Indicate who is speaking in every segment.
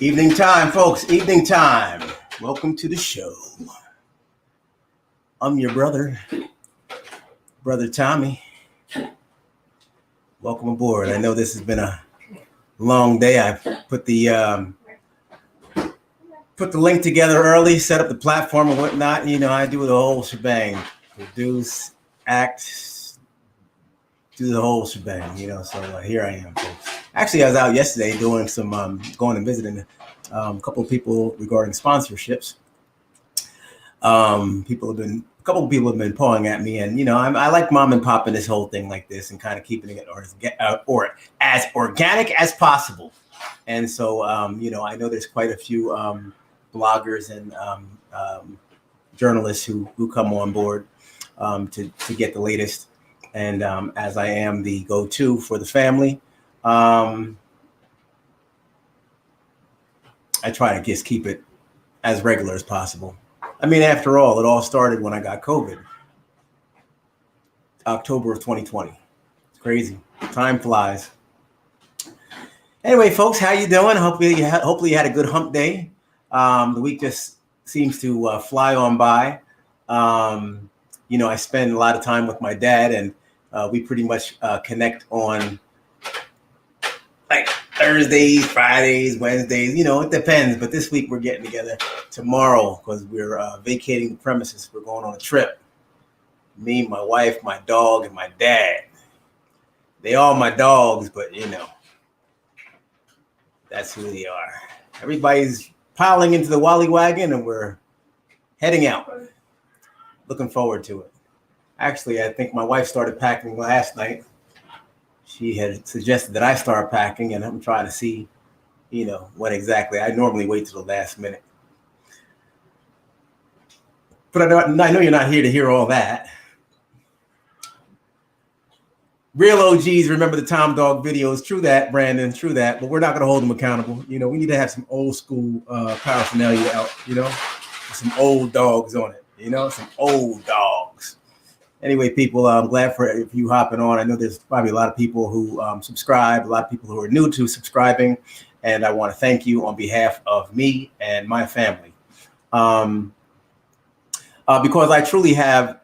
Speaker 1: Evening time, folks. Evening time. Welcome to the show. I'm your brother, Brother Tommy. Welcome aboard. I know this has been a long day. I put the link together early, set up the platform and whatnot. You know, I do the whole shebang. Produce, act, do the whole shebang. You know, so here I am, folks. Actually, I was out yesterday doing some going and visiting a couple of people regarding sponsorships. A couple of people have been pawing at me, and you know, I like mom and popping this whole thing like this and kind of keeping it or as organic as possible. And so, you know, I know there's quite a few bloggers and journalists who come on board to get the latest. And as I am the go-to for the family, I try to just keep it as regular as possible. I mean, after all, it all started when I got COVID, October of 2020. It's crazy. Time flies. Anyway, folks, how you doing? Hopefully you had a good hump day. The week just seems to fly on by. You know, I spend a lot of time with my dad, and we pretty much connect on like Thursdays, Fridays, Wednesdays, you know, it depends. But this week we're getting together tomorrow because we're vacating the premises. We're going on a trip. Me, my wife, my dog, and my dad. They all my dogs, but you know, that's who they are. Everybody's piling into the Wally wagon and we're heading out. Looking forward to it. Actually, I think my wife started packing last night. She had suggested that I start packing, and I'm trying to see, you know, what exactly. I normally wait till the last minute. But I know you're not here to hear all that. Real OGs remember the Tom Dog videos. True that, Brandon, true that. But we're not going to hold them accountable. You know, we need to have some old school paraphernalia out, you know, some old dogs on it, you know, some old dogs. Anyway, people, I'm glad for you hopping on. I know there's probably a lot of people who subscribe, a lot of people who are new to subscribing, and I want to thank you on behalf of me and my family. Because I truly have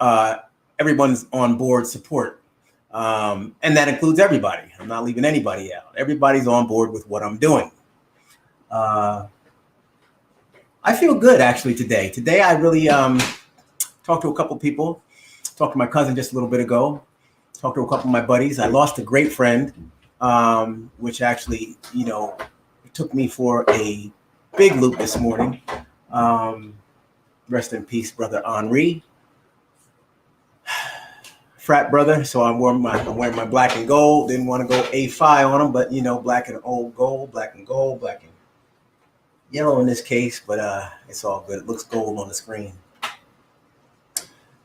Speaker 1: everyone's on board support, and that includes everybody. I'm not leaving anybody out. Everybody's on board with what I'm doing. I feel good, actually, today. Today, I really talked to a couple people. Talked to my cousin just a little bit ago. Talked to a couple of my buddies. I lost a great friend, which actually, you know, took me for a big loop this morning. Rest in peace, brother Henri. Frat brother, so I'm wearing my black and gold. Didn't want to go A5 on them, but you know, black and old gold, black and gold, black and yellow in this case, but it's all good. It looks gold on the screen.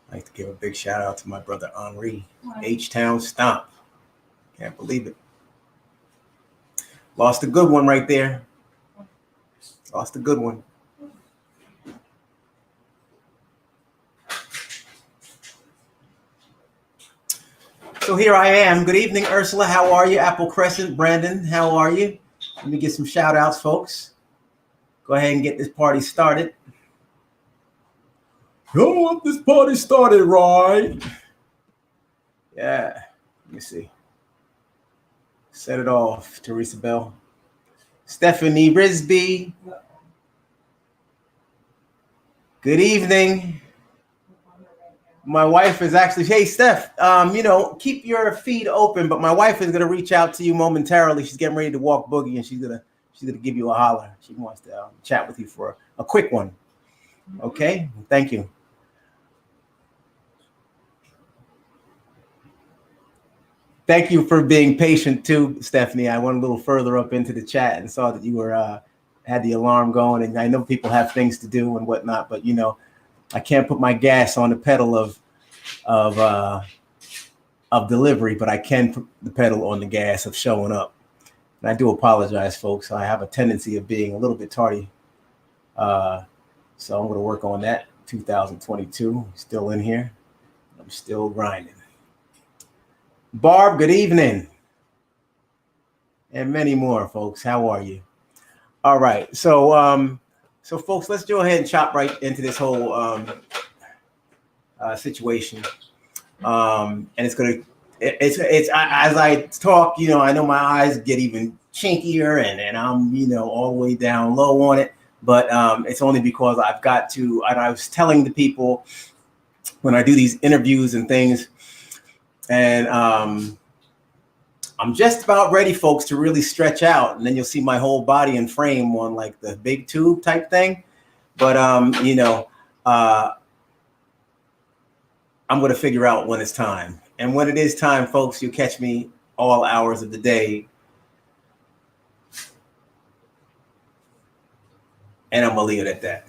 Speaker 1: I'd like to give a big shout out to my brother Henri, H-Town Stomp. Can't believe it. Lost a good one right there. Lost a good one. So here I am. Good evening, Ursula. How are you? Apple Crescent, Brandon, how are you? Let me get some shout outs, folks. Go ahead and get this party started. Yo, this party started, right? Yeah, let me see. Set it off, Teresa Bell. Stephanie Risby. Good evening. My wife is actually, hey, Steph, you know, keep your feed open, but my wife is going to reach out to you momentarily. She's getting ready to walk Boogie, and she's gonna give you a holler. She wants to chat with you for a quick one. Okay, thank you. Thank you for being patient too, Stephanie. I went a little further up into the chat and saw that you were had the alarm going, and I know people have things to do and whatnot, but you know, I can't put my gas on the pedal of delivery, but I can put the pedal on the gas of showing up. And I do apologize, folks. I have a tendency of being a little bit tardy, so I'm going to work on that. 2022, still in here. I'm still grinding. Barb, good evening. And many more, folks. How are you? All right. So folks, let's go ahead and chop right into this whole situation. And as I talk, I know my eyes get even chinkier and I'm, all the way down low on it. But it's only because I've got to, and I was telling the people when I do these interviews and things, and I'm just about ready, folks, to really stretch out. And then you'll see my whole body and frame on like the big tube type thing. But, I'm going to figure out when it's time. And when it is time, folks, you'll catch me all hours of the day. And I'm going to leave it at that.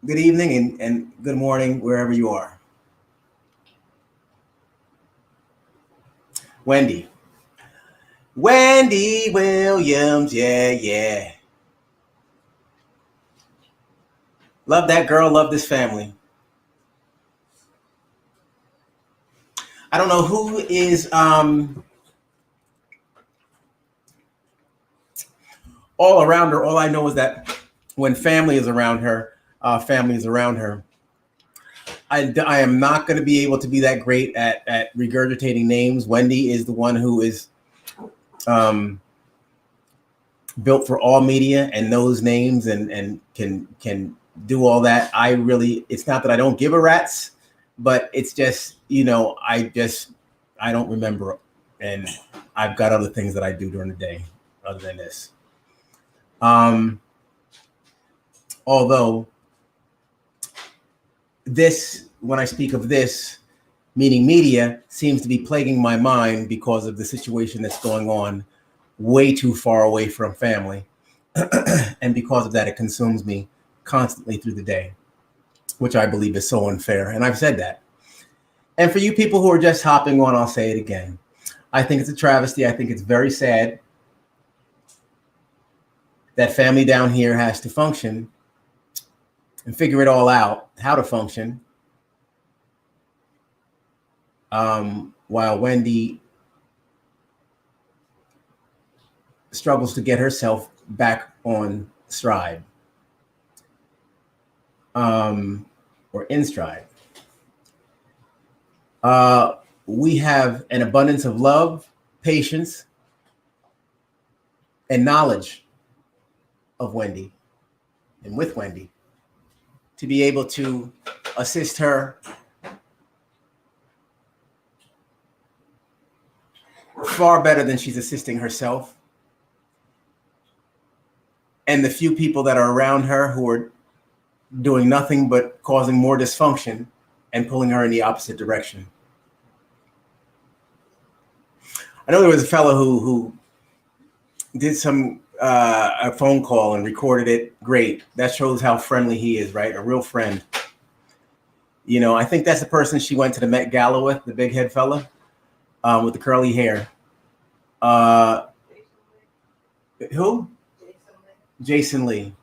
Speaker 1: Good evening and good morning, wherever you are. Wendy Williams, yeah. Love that girl, love this family. I don't know who is all around her. All I know is that when family is around her, I am not going to be able to be that great at regurgitating names. Wendy is the one who is built for all media and knows names and can do all that. It's not that I don't give a rat's, but it's just, I don't remember. And I've got other things that I do during the day other than this. Although this, when I speak of this, meaning media, seems to be plaguing my mind because of the situation that's going on way too far away from family. And because of that, it consumes me constantly through the day, which I believe is so unfair. And I've said that. And for you people who are just hopping on, I'll say it again. I think it's a travesty. I think it's very sad that family down here has to function and figure it all out, how to function, while Wendy struggles to get herself back on stride, or in stride. We have an abundance of love, patience, and knowledge of Wendy and with Wendy to be able to assist her far better than she's assisting herself. And the few people that are around her who are doing nothing but causing more dysfunction and pulling her in the opposite direction. I know there was a fellow who did a phone call and recorded it. Great. That shows how friendly he is, right? A real friend. I think that's the person she went to the Met Gala with, the big head fella with the curly hair. Who? Jason Lee.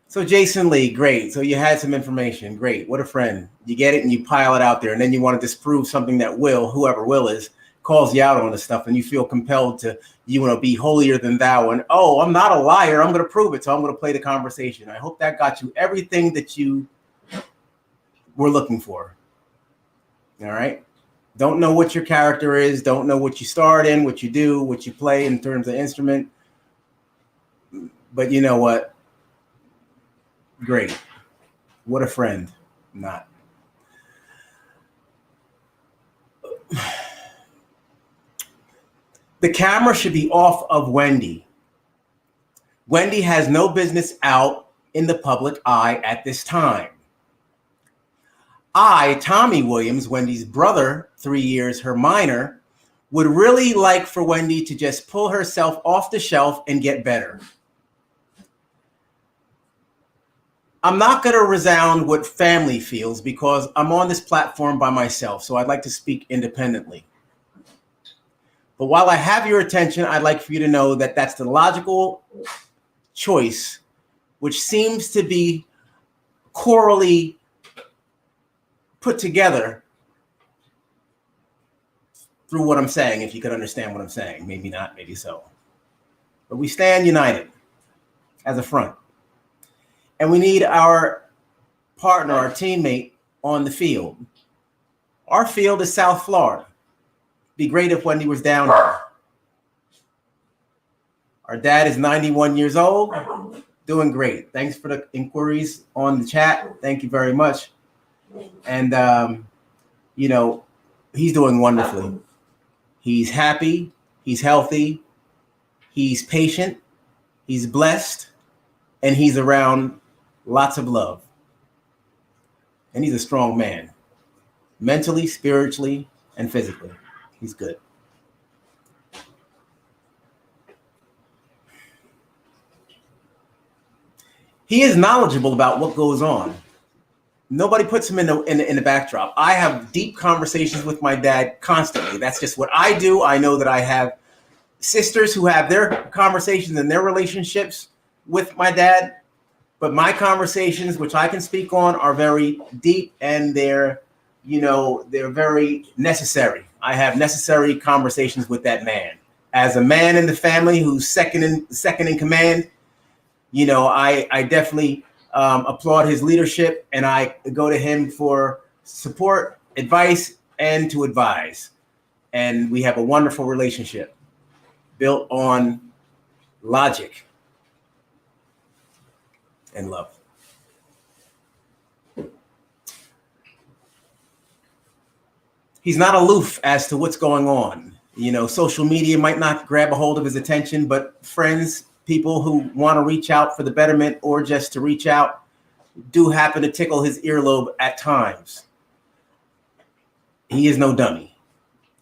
Speaker 1: So Jason Lee, great. So you had some information. Great. What a friend. You get it and you pile it out there. And then you want to disprove something that whoever Will is, calls you out on this stuff. And you feel compelled to, be holier than thou. And, oh, I'm not a liar. I'm going to prove it. So I'm going to play the conversation. I hope that got you everything that you were looking for. All right. Don't know what your character is. Don't know what you starred in, what you do, what you play in terms of instrument. But you know what? Great. What a friend. Not. The camera should be off of Wendy. Wendy has no business out in the public eye at this time. I, Tommy Williams, Wendy's brother, 3 years her minor, would really like for Wendy to just pull herself off the shelf and get better. I'm not going to resound what family feels because I'm on this platform by myself, so I'd like to speak independently. But while I have your attention, I'd like for you to know that that's the logical choice, which seems to be chorally put together through what I'm saying, if you could understand what I'm saying. Maybe not, maybe so. But we stand united as a front. And we need our partner, our teammate on the field. Our field is South Florida. Be great if Wendy was down here. Our dad is 91 years old, doing great. Thanks for the inquiries on the chat. Thank you very much. And, you know, he's doing wonderfully. He's happy. He's healthy. He's patient. He's blessed. And he's around lots of love. And he's a strong man, mentally, spiritually, and physically. He's good. He is knowledgeable about what goes on. Nobody puts him in the backdrop. I have deep conversations with my dad constantly. That's just what I do. I know that I have sisters who have their conversations and their relationships with my dad, but my conversations, which I can speak on, are very deep and they're very necessary. I have necessary conversations with that man. As a man in the family who's second in command, you know, I definitely applaud his leadership, and I go to him for support, advice, and to advise. And we have a wonderful relationship built on logic and love. He's not aloof as to what's going on. You know, social media might not grab a hold of his attention, but friends, people who want to reach out for the betterment or just to reach out do happen to tickle his earlobe at times. He is no dummy.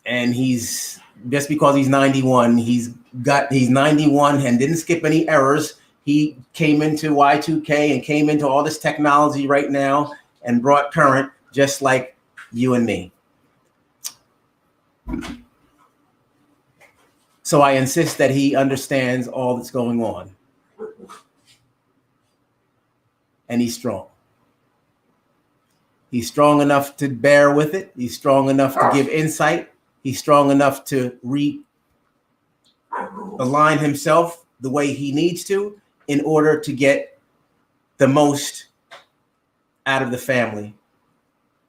Speaker 1: And he's, just because he's 91, he's 91 and didn't skip any errors. He came into Y2K and came into all this technology right now and brought current, just like you and me. So I insist that he understands all that's going on. And he's strong. He's strong enough to bear with it. He's strong enough to give insight. He's strong enough to realign himself the way he needs to in order to get the most out of the family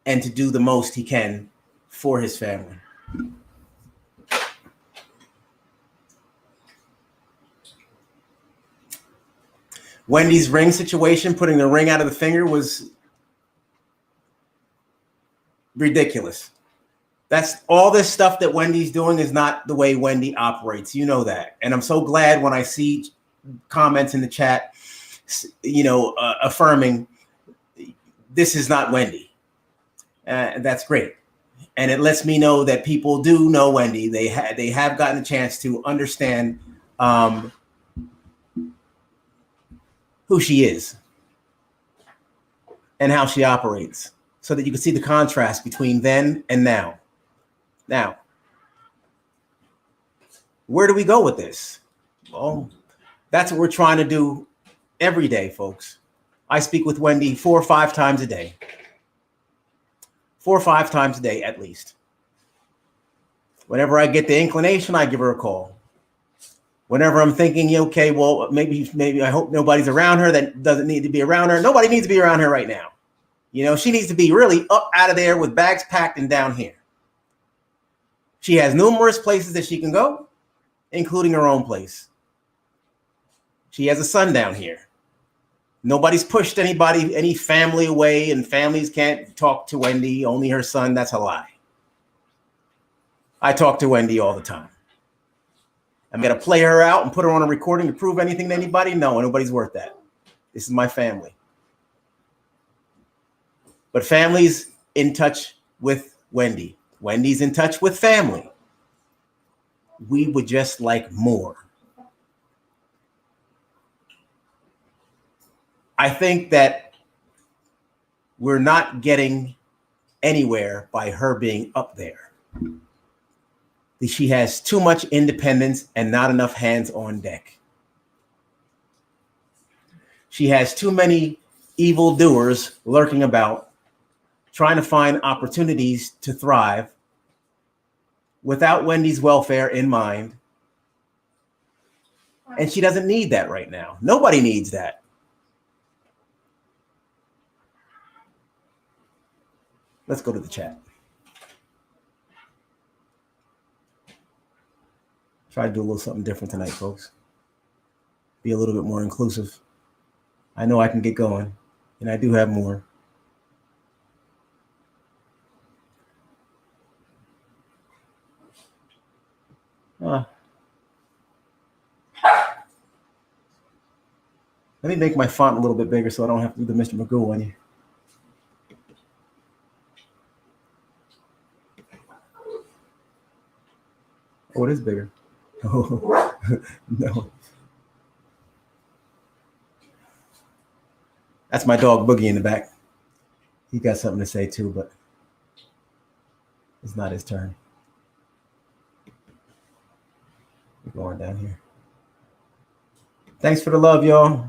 Speaker 1: and to do the most he can for his family. Wendy's ring situation, putting the ring out of the finger, was ridiculous. That's all this stuff that Wendy's doing is not the way Wendy operates. You know that. And I'm so glad when I see comments in the chat, you know, affirming this is not Wendy. That's great. And it lets me know that people do know Wendy. They have gotten a chance to understand who she is and how she operates, so that you can see the contrast between then and now. Now, where do we go with this? Well, that's what we're trying to do every day, folks. I speak with Wendy 4 or 5 times a day. 4 or 5 times a day, at least. Whenever I get the inclination, I give her a call. Whenever I'm thinking, okay, well, maybe I hope nobody's around her that doesn't need to be around her. Nobody needs to be around her right now. You know, she needs to be really up out of there with bags packed and down here. She has numerous places that she can go, including her own place. She has a son down here. Nobody's pushed any family away, and families can't talk to Wendy, only her son. That's a lie. I talk to Wendy all the time. I'm going to play her out and put her on a recording to prove anything to anybody? No, nobody's worth that. This is my family. But family's in touch with Wendy. Wendy's in touch with family. We would just like more. I think that we're not getting anywhere by her being up there. She has too much independence and not enough hands on deck. She has too many evildoers lurking about, trying to find opportunities to thrive without Wendy's welfare in mind. And she doesn't need that right now. Nobody needs that. Let's go to the chat. Try to do a little something different tonight, folks. Be a little bit more inclusive. I know I can get going, and I do have more. Let me make my font a little bit bigger so I don't have to do the Mr. Magoo on you. Oh, it is bigger. Oh, no. That's my dog Boogie in the back. He got something to say too, but it's not his turn. We're going down here. Thanks for the love, y'all.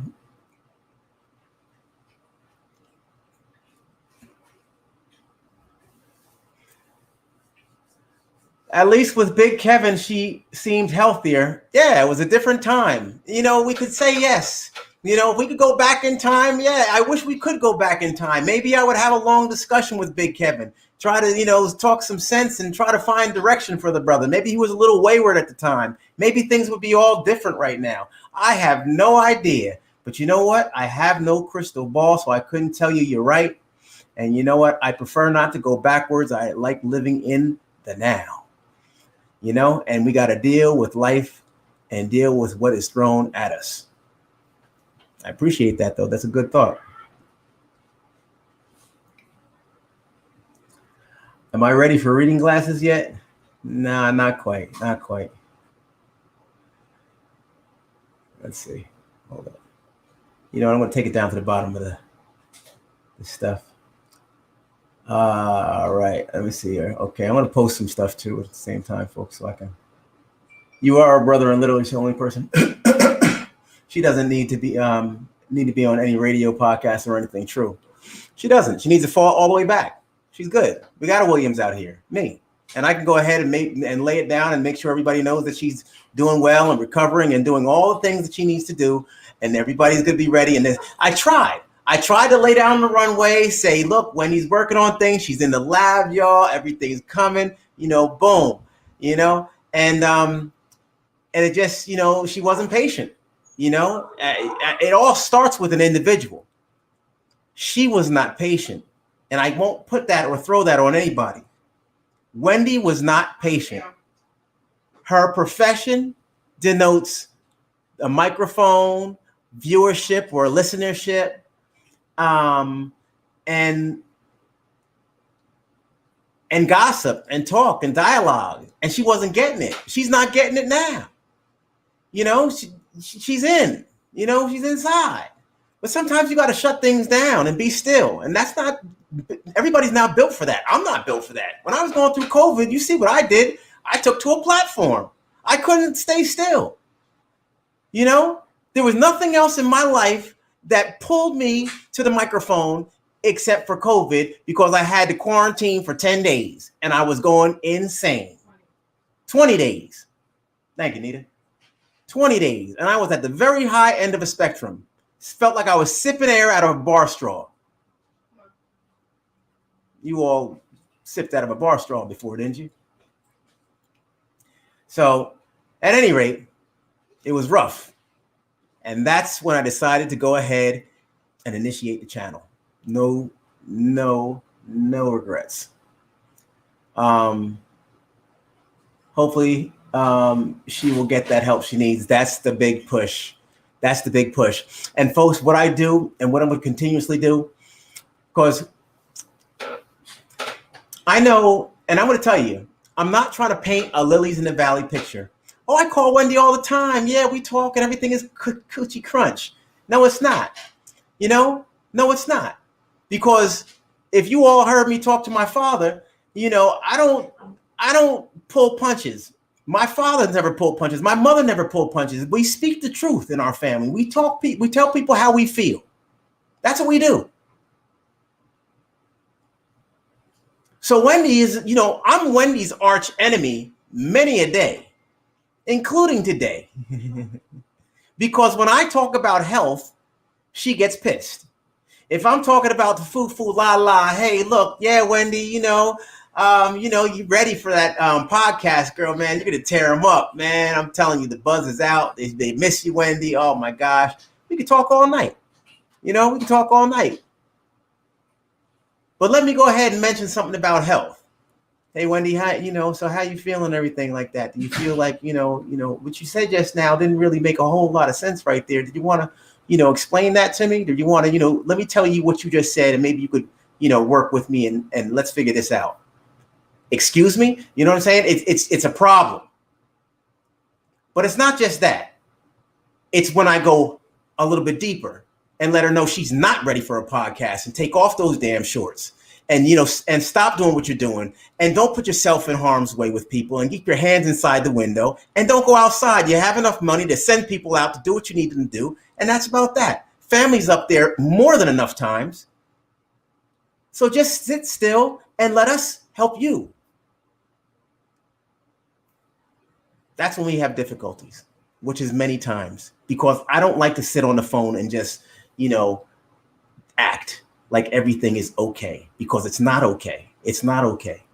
Speaker 1: At least with Big Kevin, she seemed healthier. Yeah, it was a different time. You know, we could say yes. You know, if we could go back in time, yeah, I wish we could go back in time. Maybe I would have a long discussion with Big Kevin. Try to, you know, talk some sense and try to find direction for the brother. Maybe he was a little wayward at the time. Maybe things would be all different right now. I have no idea. But you know what? I have no crystal ball, so I couldn't tell you you're right. And you know what? I prefer not to go backwards. I like living in the now. You know, and we got to deal with life and deal with what is thrown at us. I appreciate that, though. That's a good thought. Am I ready for reading glasses yet? Nah, not quite. Not quite. Let's see. Hold on. You know, I'm going to take it down to the bottom of the stuff. All right. Let me see here. Okay. I'm going to post some stuff, too, at the same time, folks, so I can. You are a brother and literally the only person. She doesn't need to be on any radio podcast or anything. True. She doesn't. She needs to fall all the way back. She's good. We got a Williams out here, me. And I can go ahead and lay it down and make sure everybody knows that she's doing well and recovering and doing all the things that she needs to do. And everybody's going to be ready. And then I tried to lay down the runway, say, look, when he's working on things, she's in the lab, y'all. Everything's coming, you know, boom, you know. And it just, you know, she wasn't patient. You know, it all starts with an individual. She was not patient. And I won't put that or throw that on anybody. Wendy was not patient. Her profession denotes a microphone, viewership or listenership, and gossip and talk and dialogue. And she wasn't getting it. She's not getting it now. You know, she's in, you know, she's inside. But sometimes you got to shut things down and be still. And that's not, everybody's not built for that. I'm not built for that. When I was going through COVID, you see what I did. I took to a platform. I couldn't stay still. You know, there was nothing else in my life that pulled me to the microphone except for COVID, because I had to quarantine for 10 days and I was going insane. 20 days. Thank you, Nita. 20 days. And I was at the very high end of a spectrum. Felt like I was sipping air out of a bar straw. You all sipped out of a bar straw before, didn't you? So at any rate, it was rough. And that's when I decided to go ahead and initiate the channel. No regrets. Hopefully she will get that help she needs. That's the big push. That's the big push. And folks, what I do and what I'm going to continuously do, because I know, and I'm going to tell you, I'm not trying to paint a lilies in the valley picture. Oh, I call Wendy all the time. Yeah, we talk and everything is coochie crunch. No, it's not. You know, no, it's not. Because if you all heard me talk to my father, you know, I don't pull punches. My father never pulled punches. My mother never pulled punches. We speak the truth in our family. We tell people how we feel. That's what we do. So Wendy is, you know, I'm Wendy's arch enemy many a day, including today. Because when I talk about health, she gets pissed. If I'm talking about the foo la la, hey, look, yeah, Wendy, you ready for that podcast, girl, man? You're gonna tear them up, man. I'm telling you, the buzz is out. They miss you, Wendy. Oh my gosh, we could talk all night. We can talk all night. But let me go ahead and mention something about health. Hey, Wendy, so how you feeling? Everything like that? Do you feel like what you said just now didn't really make a whole lot of sense right there? Did you want to explain that to me? Did you want to let me tell you what you just said, and maybe you could work with me and let's figure this out. Excuse me? You know what I'm saying? It's a problem. But it's not just that. It's when I go a little bit deeper and let her know she's not ready for a podcast and take off those damn shorts and and stop doing what you're doing and don't put yourself in harm's way with people and keep your hands inside the window and don't go outside. You have enough money to send people out to do what you need them to do, and that's about that. Family's up there more than enough times. So just sit still and let us help you. That's when we have difficulties, which is many times, because I don't like to sit on the phone and just, act like everything is okay, because it's not okay. It's not okay.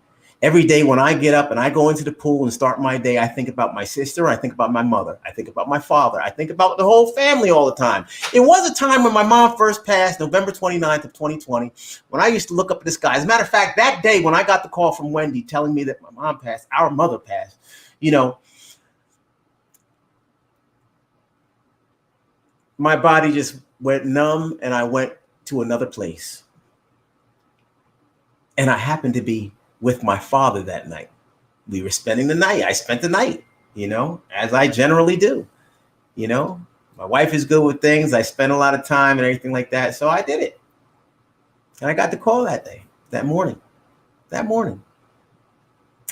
Speaker 1: Every day when I get up and I go into the pool and start my day, I think about my sister. I think about my mother. I think about my father. I think about the whole family all the time. It was a time when my mom first passed, November 29th of 2020, when I used to look up at the sky. As a matter of fact, that day when I got the call from Wendy telling me that my mom passed, our mother passed, my body just went numb and I went to another place. And I happened to be with my father that night. We were spending the night. I spent the night, as I generally do. My wife is good with things. I spend a lot of time and everything like that. So I did it. And I got the call that morning.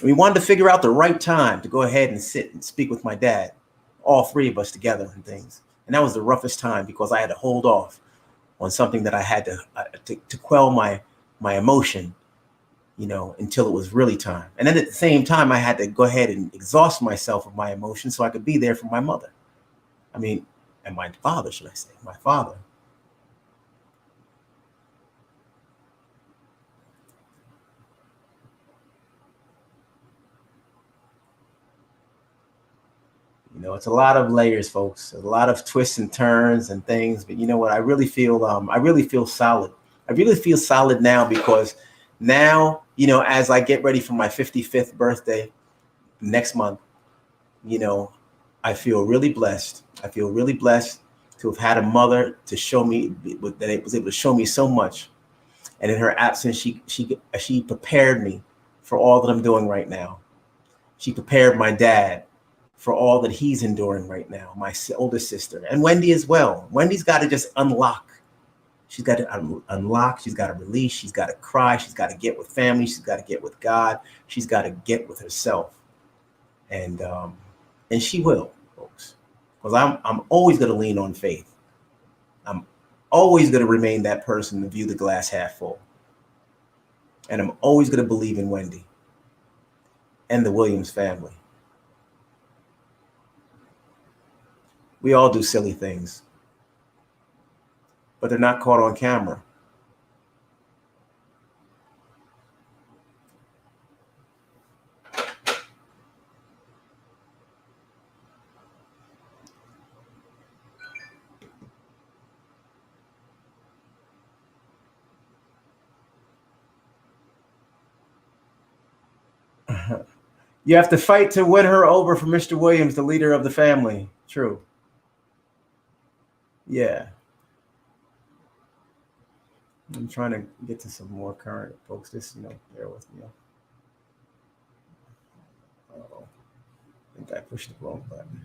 Speaker 1: We wanted to figure out the right time to go ahead and sit and speak with my dad, all three of us together and things. And that was the roughest time because I had to hold off on something that I had to quell my emotion, until it was really time. And then at the same time, I had to go ahead and exhaust myself of my emotions so I could be there for my mother. And my father, should I say, my father. It's a lot of layers, folks, a lot of twists and turns and things. But you know what? I really feel solid. I really feel solid now because now, as I get ready for my 55th birthday next month, I feel really blessed. I feel really blessed to have had a mother to show me that it was able to show me so much. And in her absence, she prepared me for all that I'm doing right now. She prepared my dad for all that he's enduring right now, my older sister, and Wendy as well. Wendy's got to just unlock. She's got to unlock. She's got to release. She's got to cry. She's got to get with family. She's got to get with God. She's got to get with herself. And she will, folks, because I'm always going to lean on faith. I'm always going to remain that person to view the glass half full. And I'm always going to believe in Wendy and the Williams family. We all do silly things, but they're not caught on camera. You have to fight to win her over for Mr. Williams, the leader of the family. True. Yeah. I'm trying to get to some more current folks. Just, bear with me. Uh-oh. I think I pushed the wrong button.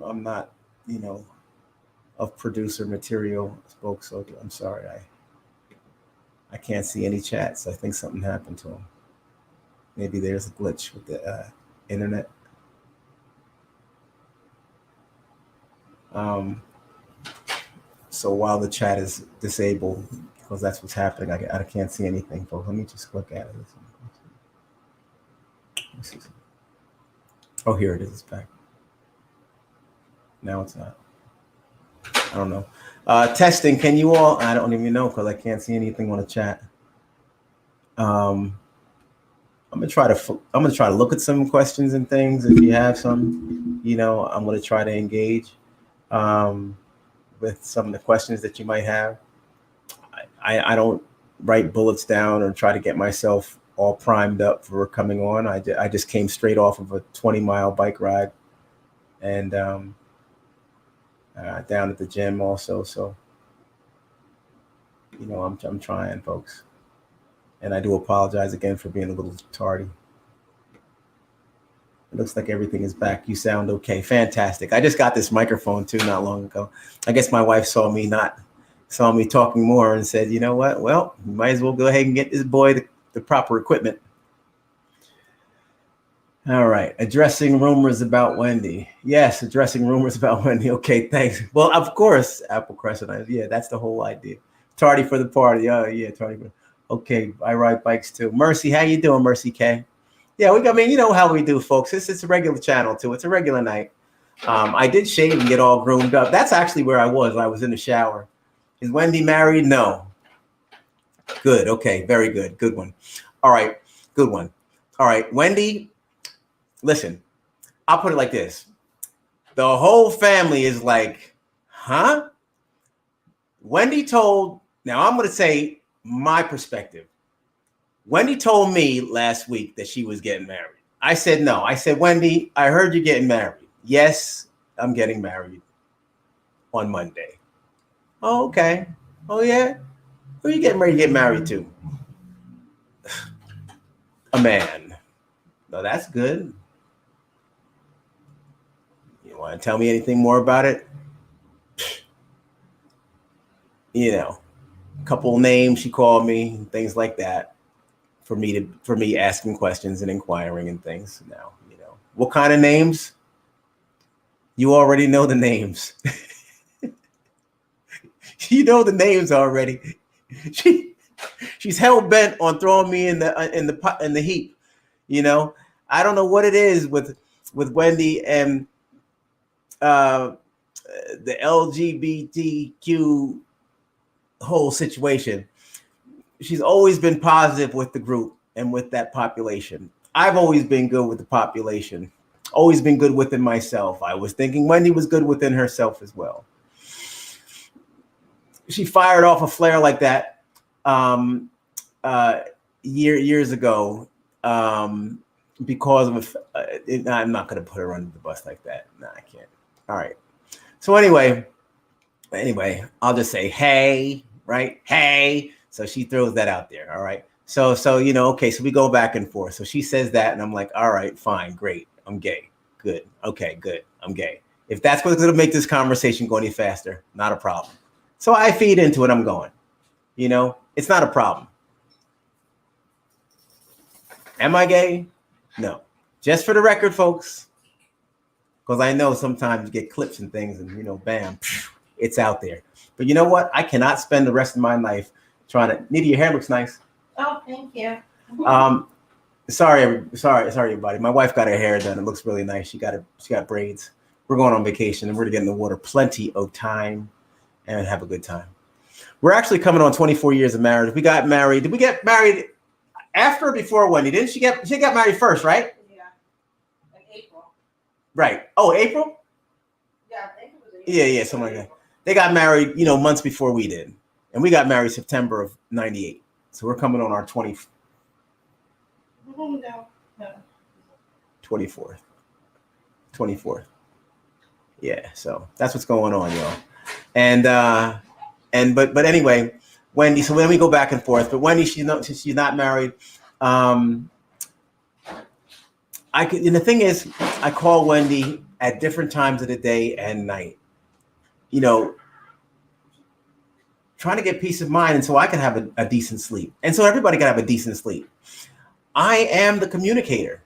Speaker 1: I'm not, of producer material, folks. So I'm sorry. I can't see any chats. I think something happened to him. Maybe there's a glitch with the internet. So while the chat is disabled, because that's what's happening. I can't see anything, folks. Let me just look at it. Oh, here it is. It's back. Now it's not. I don't know. Testing. Can you all? I don't even know because I can't see anything on the chat. I'm gonna try to look at some questions and things. If you have some, I'm gonna try to engage with some of the questions that you might have. I don't write bullets down or try to get myself all primed up for coming on. I just came straight off of a 20-mile bike ride, and down at the gym also. So, I'm trying, folks. And I do apologize again for being a little tardy. It looks like everything is back. You sound okay. Fantastic. I just got this microphone too not long ago. I guess my wife saw me talking more and said, you know what? Well, you might as well go ahead and get this boy the proper equipment. All right. Addressing rumors about Wendy. Yes, addressing rumors about Wendy. Okay, thanks. Well, of course, Apple Crescent. Yeah, that's the whole idea. Tardy for the party. Oh, yeah, tardy. Okay, I ride bikes too. Mercy, how you doing, Mercy K? Yeah, you know how we do, folks. It's a regular channel too. It's a regular night. I did shave and get all groomed up. That's actually where I was. I was in the shower. Is Wendy married? No. Good. Okay, very good. Good one. All right, good one. All right, Wendy, listen, I'll put it like this. The whole family is like, huh? Wendy told, now I'm going to say my perspective. Wendy told me last week that she was getting married. I said no. I said, Wendy, I heard you're getting married. Yes, I'm getting married on Monday. Oh, okay. Oh, yeah? Who are you getting ready to get married to? A man. No, that's good. You want to tell me anything more about it? A couple names she called me, things like that. For me asking questions and inquiring and things. Now, what kind of names? You already know the names. You know the names already. She's hell bent on throwing me in the heap. I don't know what it is with Wendy and the LGBTQ whole situation. She's always been positive with the group and with that population. I've always been good with the population, always been good within myself. I was thinking Wendy was good within herself as well. She fired off a flare like that years ago because of I'm not going to put her under the bus like that. No, I can't. All right. So anyway, I'll just say, hey, right? Hey. So she throws that out there. All right. So, okay. So we go back and forth. So she says that and I'm like, all right, fine. Great. I'm gay. Good. Okay, good. I'm gay. If that's what's going to make this conversation go any faster, not a problem. So I feed into it. I'm going, it's not a problem. Am I gay? No. Just for the record, folks, because I know sometimes you get clips and things and, bam, it's out there. But you know what? I cannot spend the rest of my life trying to. Nita, your hair looks nice.
Speaker 2: Oh, thank you.
Speaker 1: Sorry, everybody. My wife got her hair done. It looks really nice. She got braids. We're going on vacation and we're gonna get in the water plenty of time and have a good time. We're actually coming on 24 years of marriage. We got married. Did we get married after or before Wendy? Didn't she got married first, right?
Speaker 2: Yeah, in April.
Speaker 1: Right. Oh, April?
Speaker 2: Yeah, I think it was April.
Speaker 1: Yeah, something like that. They got married, months before we did. And we got married September of 98. So we're coming on our 24th. Yeah, so that's what's going on, y'all. But anyway, Wendy, so then we go back and forth. But Wendy, she's not married. And the thing is, I call Wendy at different times of the day and night. Trying to get peace of mind, and so I can have a decent sleep. And so everybody can have a decent sleep. I am the communicator.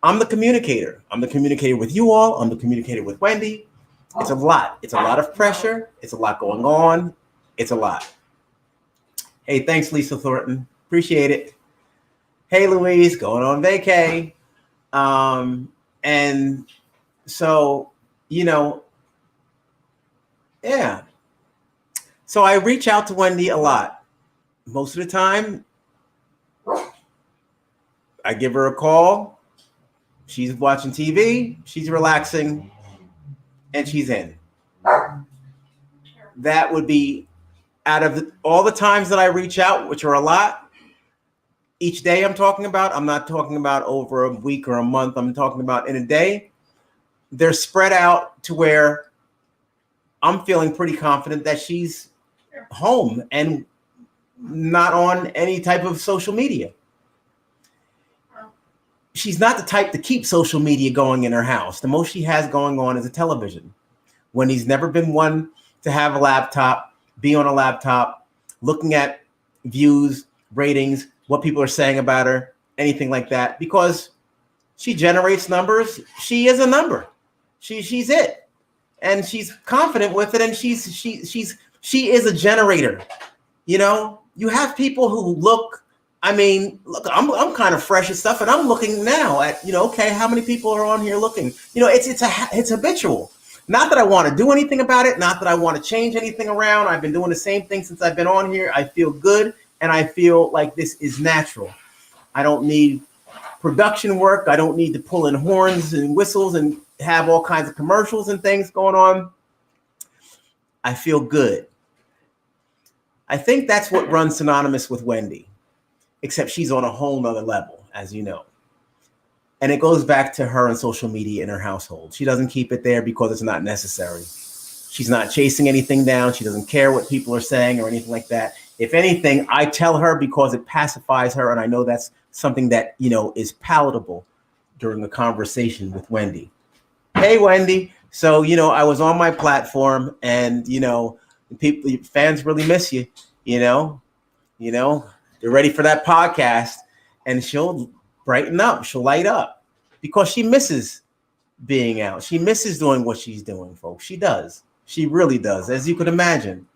Speaker 1: I'm the communicator. I'm the communicator with you all. I'm the communicator with Wendy. It's a lot. It's a lot of pressure. It's a lot going on. It's a lot. Hey, thanks, Lisa Thornton. Appreciate it. Hey, Louise, going on vacay. And so, yeah. So I reach out to Wendy a lot. Most of the time, I give her a call. She's watching TV, she's relaxing, and she's in. That would be out of all the times that I reach out, which are a lot. Each day I'm talking about, I'm not talking about over a week or a month. I'm talking about in a day. They're spread out to where I'm feeling pretty confident that she's home and not on any type of social media. She's not the type to keep social media going in her house. The most she has going on is a television. Wendy's never been one to have a laptop, be on a laptop, looking at views, ratings, what people are saying about her, anything like that, because she generates numbers. She is a number. She's it, and she's confident with it, and she is a generator. You have people who look. I mean, look, I'm kind of fresh and stuff, and I'm looking now at okay, how many people are on here looking? It's habitual. Not that I want to do anything about it, not that I want to change anything around. I've been doing the same thing since I've been on here. I feel good, and I feel like this is natural. I don't need production work. I don't need to pull in horns and whistles and have all kinds of commercials and things going on. I feel good. I think that's what runs synonymous with Wendy, except she's on a whole nother level, as you know. And it goes back to her and social media in her household. She doesn't keep it there because it's not necessary. She's not chasing anything down. She doesn't care what people are saying or anything like that. If anything, I tell her because it pacifies her, and I know that's something that, is palatable during a conversation with Wendy. Hey, Wendy. So, I was on my platform, and, fans really miss you, they're ready for that podcast, and she'll brighten up. She'll light up because she misses being out. She misses doing what she's doing, folks. She does. She really does, as you could imagine.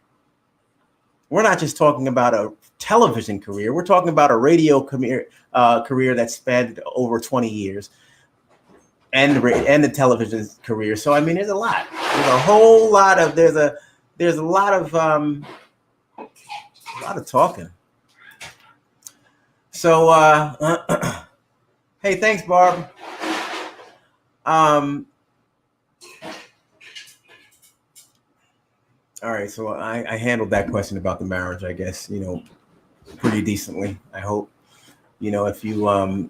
Speaker 1: We're not just talking about a television career. We're talking about a radio career that spanned over 20 years and the television career. So, I mean, there's a lot. There's a whole lot of, there's a lot of talking. So, hey, thanks, Barb. All right, so I handled that question about the marriage, I guess, pretty decently. I hope, if you're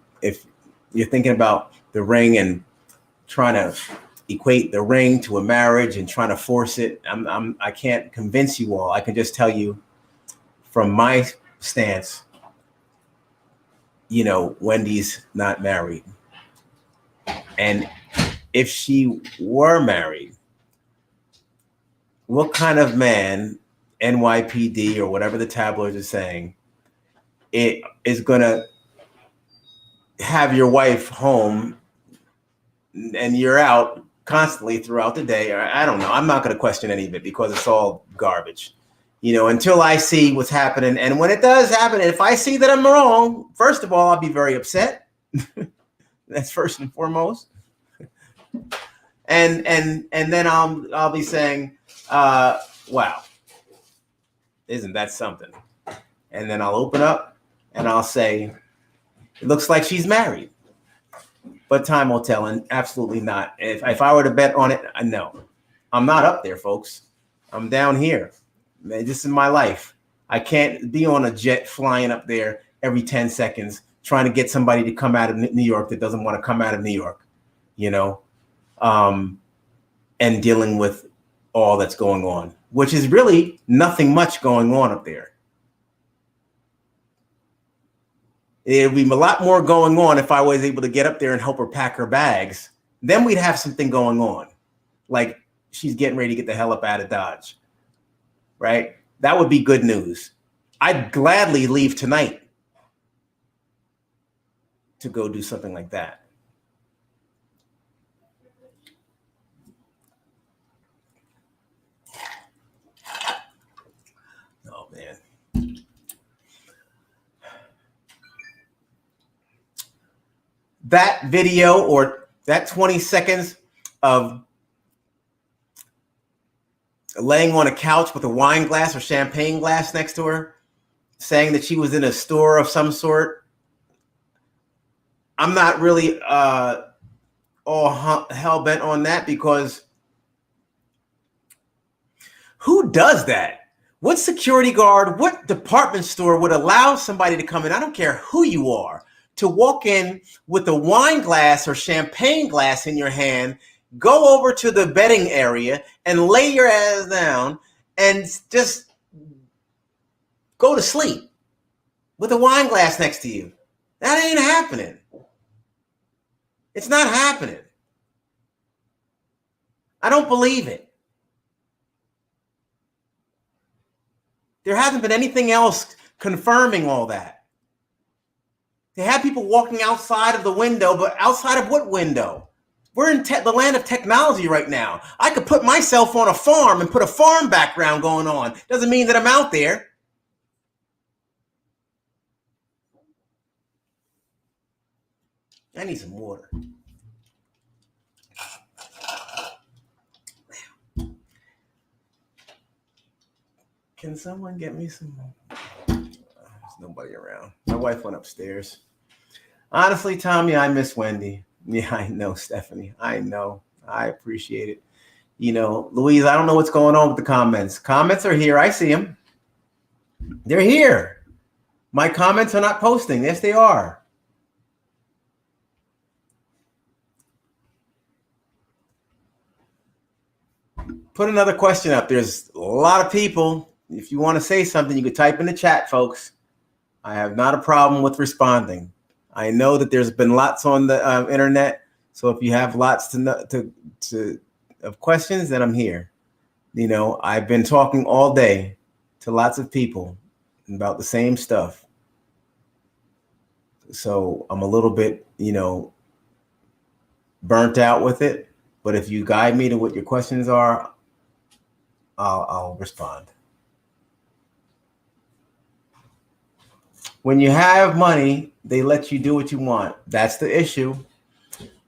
Speaker 1: thinking about the ring and trying to equate the ring to a marriage and trying to force it, I can't convince you all. I can just tell you from my stance, Wendy's not married. And if she were married, what kind of man, NYPD or whatever the tabloids are saying, it is going to have your wife home and you're out constantly throughout the day? Or I don't know. I'm not going to question any of it because it's all garbage, until I see what's happening. And when it does happen, if I see that I'm wrong, first of all, I'll be very upset. That's first and foremost. And then I'll be saying, wow, isn't that something? And then I'll open up and I'll say, it looks like she's married. But time will tell, and absolutely not. If I were to bet on it, no. I'm not up there, folks. I'm down here. Man, this is my life. I can't be on a jet flying up there every 10 seconds trying to get somebody to come out of New York that doesn't want to come out of New York, and dealing with all that's going on, which is really nothing much going on up there. It would be a lot more going on if I was able to get up there and help her pack her bags. Then we'd have something going on. Like she's getting ready to get the hell up out of Dodge, right? That would be good news. I'd gladly leave tonight to go do something like that. Oh, man. that video or that 20 seconds of laying on a couch with a wine glass or champagne glass next to her, saying that she was in a store of some sort. I'm not really all hell bent on that, because who does that? What security guard, what department store would allow somebody to come in, I don't care who you are, to walk in with a wine glass or champagne glass in your hand, go over to the bedding area and lay your ass down and just go to sleep with a wine glass next to you? That ain't happening. It's not happening. I don't believe it. There hasn't been anything else confirming all that. They have people walking outside of the window, but outside of what window? We're in the land of technology right now. I could put myself on a farm and put a farm background going on. Doesn't mean that I'm out there. I need some water. Can someone get me some? There's nobody around. My wife went upstairs. Honestly, Tommy, I miss Wendy. Yeah, I know, Stephanie. I know. I appreciate it. You know, Louise, I don't know what's going on with the comments. Comments are here. I see them. They're here. My comments are not posting. Yes, they are. Put another question up. There's a lot of people. If you want to say something, you could type in the chat, folks. I have not a problem with responding. I know that there's been lots on the internet, so if you have lots of questions, then I'm here. You know, I've been talking all day to lots of people about the same stuff. So I'm a little bit, you know, burnt out with it. But if you guide me to what your questions are, I'll respond. When you have money, they let you do what you want. That's the issue.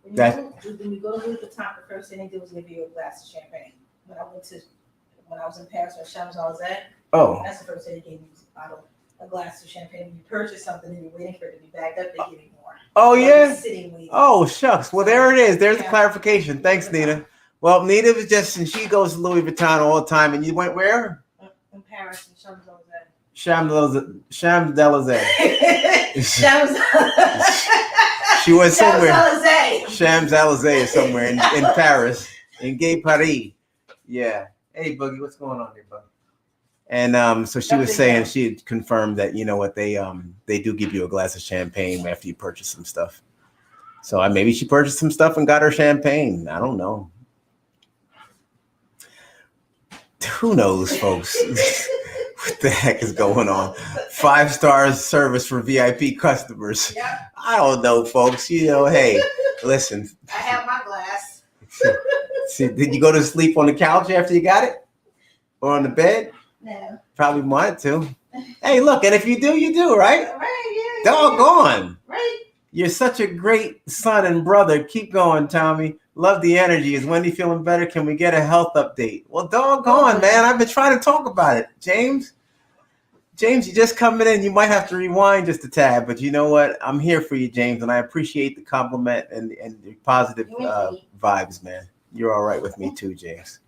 Speaker 2: When you go to the top, the first thing they do is give you a glass of champagne. When I was in Paris or Champs-Élysées, that's the first thing they gave me, a glass of champagne. When you purchase something and you're waiting for it to be bagged up, they give you more.
Speaker 1: Oh, yeah?
Speaker 2: Sitting waiting.
Speaker 1: Oh, shucks. Well, there it is. There's the clarification. Thanks, Nita. Well, Nita was just, and she goes to Louis Vuitton all the time. And you went where?
Speaker 2: In Paris and Champs-Élysées.
Speaker 1: Champs-Élysées. She went somewhere. Champs-Élysées is somewhere in Paris, in Gay Paris. Yeah. Hey, Boogie, what's going on there, Boogie? And so she was saying, she had confirmed that, you know what, they do give you a glass of champagne after you purchase some stuff. So maybe she purchased some stuff and got her champagne. I don't know. Who knows, folks? What the heck is going on? 5-star service for VIP customers. Yep. I don't know, folks. You know, hey, listen.
Speaker 2: I have my glass.
Speaker 1: See, did you go to sleep on the couch after you got it? Or on the bed?
Speaker 2: No.
Speaker 1: Probably wanted to. Hey, look, and if you do, you do, right?
Speaker 2: Right, yeah.
Speaker 1: Doggone.
Speaker 2: Right.
Speaker 1: You're such a great son and brother. Keep going, Tommy. Love the energy. Is Wendy feeling better? Can we get a health update? Well, doggone, man. I've been trying to talk about it. James, you just coming in. You might have to rewind just a tad, but you know what? I'm here for you, James, and I appreciate the compliment and the positive vibes, man. You're all right with me too, James.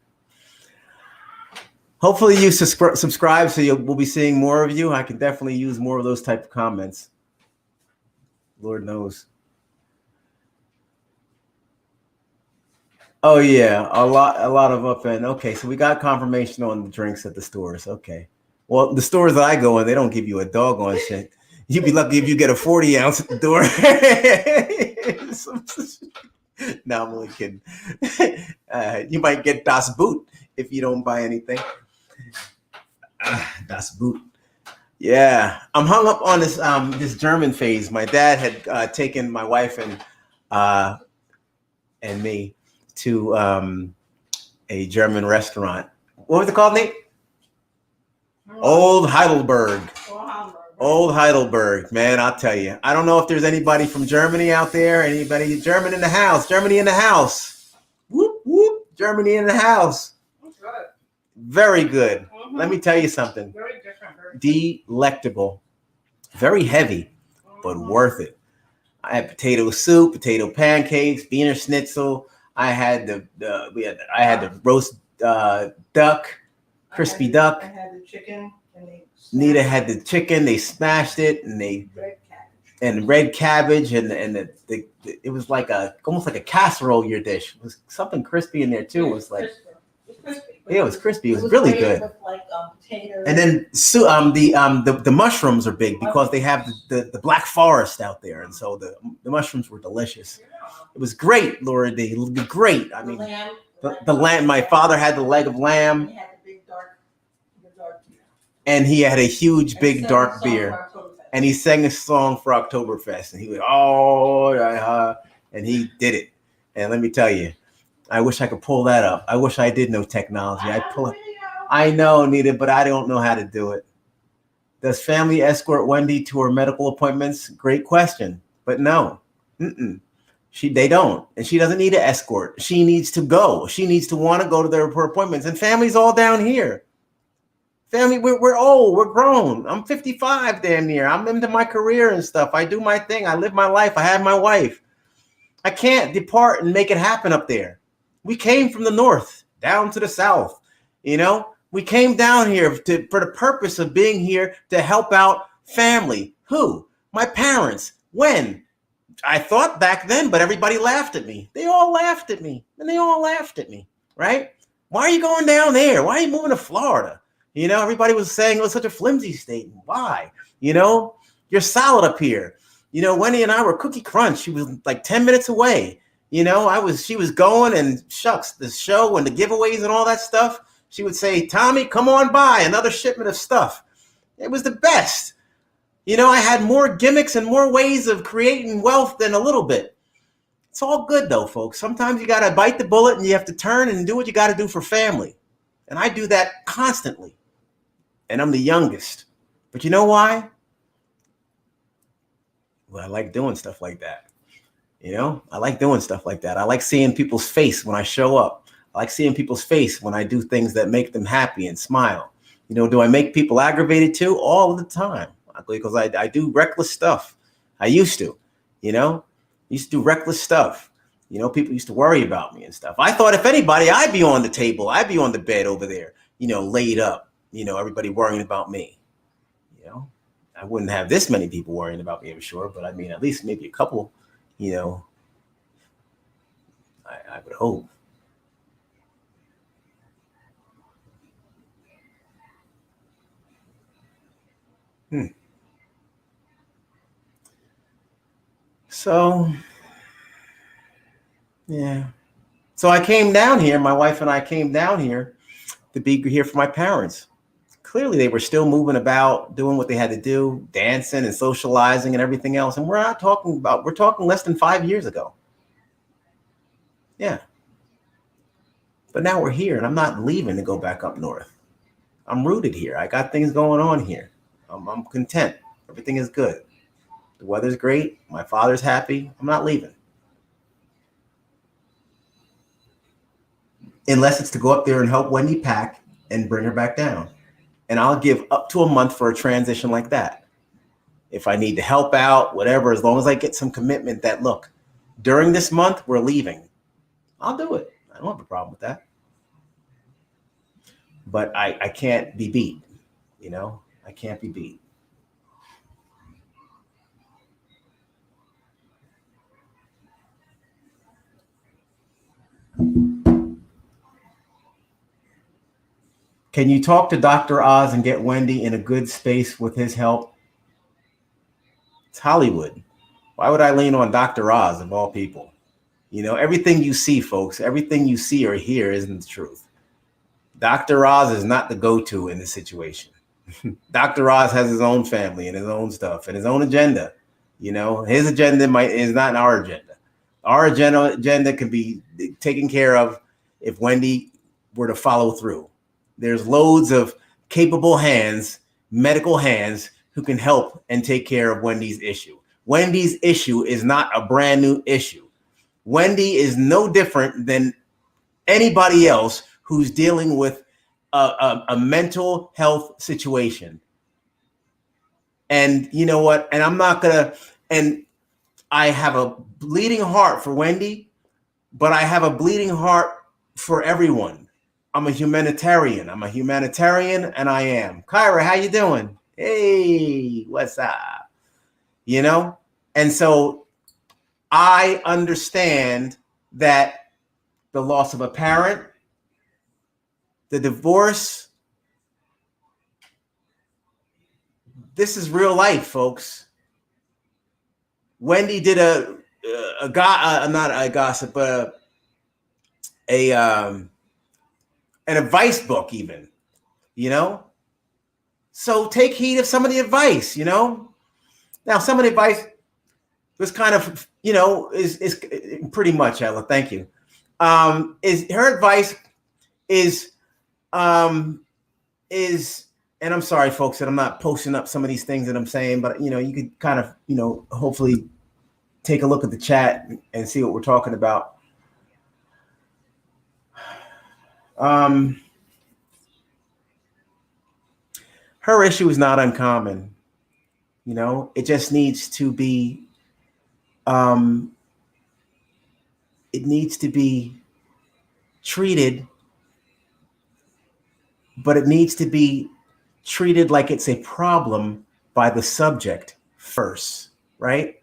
Speaker 1: Hopefully you subscribe so we'll be seeing more of you. I can definitely use more of those type of comments. Lord knows. Oh yeah, a lot of up and okay. So we got confirmation on the drinks at the stores. Okay. Well, the stores that I go in, they don't give you a doggone shit. You'd be lucky if you get a 40 ounce at the door. No, I'm only kidding. You might get Das Boot if you don't buy anything. Das Boot. Yeah, I'm hung up on this German phase. My dad had taken my wife and me to a German restaurant. What was it called, Nate? Old Heidelberg. Old Heidelberg, man, I'll tell you. I don't know if there's anybody from Germany out there. Anybody German in the house? Germany in the house. Whoop, whoop. Germany in the house.
Speaker 2: Good.
Speaker 1: Very good. Mm-hmm. Let me tell you something.
Speaker 2: Very different.
Speaker 1: Delectable. Very heavy, but worth it. I had potato soup, potato pancakes, Wiener Schnitzel. I had the roast duck, crispy duck.
Speaker 2: I had the chicken.
Speaker 1: Nita had the chicken. They smashed it, and red cabbage, and it was like almost like a casserole your dish. It was something crispy in there too. It was like it was crispy. It was really good.
Speaker 2: With like potatoes.
Speaker 1: And then the mushrooms are big because they have the Black Forest out there, and so the mushrooms were delicious. It was great, Laura D. Great. I mean, the lamb. My father had the leg of lamb. And he had a huge, big, dark beer. And he sang a song for Oktoberfest. And he was, and he did it. And let me tell you, I wish I could pull that up. I wish I did know technology. I know, Nita, but I don't know how to do it. Does family escort Wendy to her medical appointments? Great question. But no. They don't. And she doesn't need an escort. She needs to go. She needs to want to go to her appointments. And family's all down here. Family, we're old, we're grown. I'm 55 damn near. I'm into my career and stuff. I do my thing. I live my life. I have my wife. I can't depart and make it happen up there. We came from the north down to the south. We came down here for the purpose of being here to help out family. Who? My parents. When? I thought back then, but everybody laughed at me. They all laughed at me. And they all laughed at me, right? Why are you going down there? Why are you moving to Florida? Everybody was saying it was such a flimsy state. Why? You're solid up here. Wendy and I were cookie crunch. She was like 10 minutes away. She was going, and shucks, the show and the giveaways and all that stuff. She would say, Tommy, come on by, another shipment of stuff. It was the best. I had more gimmicks and more ways of creating wealth than a little bit. It's all good though, folks. Sometimes you got to bite the bullet and you have to turn and do what you got to do for family. And I do that constantly. And I'm the youngest. But you know why? Well, I like doing stuff like that. I like doing stuff like that. I like seeing people's face when I show up. I like seeing people's face when I do things that make them happy and smile. Do I make people aggravated too? All the time. Because I do reckless stuff. I used to, used to do reckless stuff. People used to worry about me and stuff. I thought if anybody, I'd be on the table. I'd be on the bed over there, laid up. Everybody worrying about me. I wouldn't have this many people worrying about me, I'm sure, but I mean, at least maybe a couple, I would hope. So, yeah. So I came down here, my wife and I came down here to be here for my parents. Clearly they were still moving about, doing what they had to do, dancing and socializing and everything else. And we're talking less than 5 years ago. Yeah. But now we're here and I'm not leaving to go back up north. I'm rooted here. I got things going on here. I'm content. Everything is good. The weather's great. My father's happy. I'm not leaving. Unless it's to go up there and help Wendy pack and bring her back down. And I'll give up to a month for a transition like that. If I need to help out, whatever, as long as I get some commitment that, look, during this month, we're leaving. I'll do it. I don't have a problem with that. But I can't be beat. I can't be beat. Can you talk to Dr. Oz and get Wendy in a good space with his help? It's Hollywood. Why would I lean on Dr. Oz of all people? Everything you see, folks, everything you see or hear isn't the truth. Dr. Oz is not the go-to in this situation. Dr. Oz has his own family and his own stuff and his own agenda. His agenda is not our agenda. Our agenda can be taken care of if Wendy were to follow through. There's loads of capable hands, medical hands, who can help and take care of Wendy's issue. Wendy's issue is not a brand new issue. Wendy is no different than anybody else who's dealing with a mental health situation. And you know what? And I'm not gonna, and I have a bleeding heart for Wendy, but I have a bleeding heart for everyone. I'm a humanitarian. And I am. Kyra, how you doing? Hey, what's up? You know? And so I understand that the loss of a parent, the divorce, this is real life, folks. Wendy did not a gossip, but an advice book even, you know? So take heed of some of the advice, you know? Now, some of the advice was kind of, you know, is pretty much, Ella, thank you. Is her advice is, and I'm sorry, folks, that I'm not posting up some of these things that I'm saying, but, you know, you could kind of, you know, hopefully take a look at the chat and see what we're talking about. Her issue is not uncommon. You know, it just needs to be, it needs to be treated, but it needs to be treated like it's a problem by the subject first, right?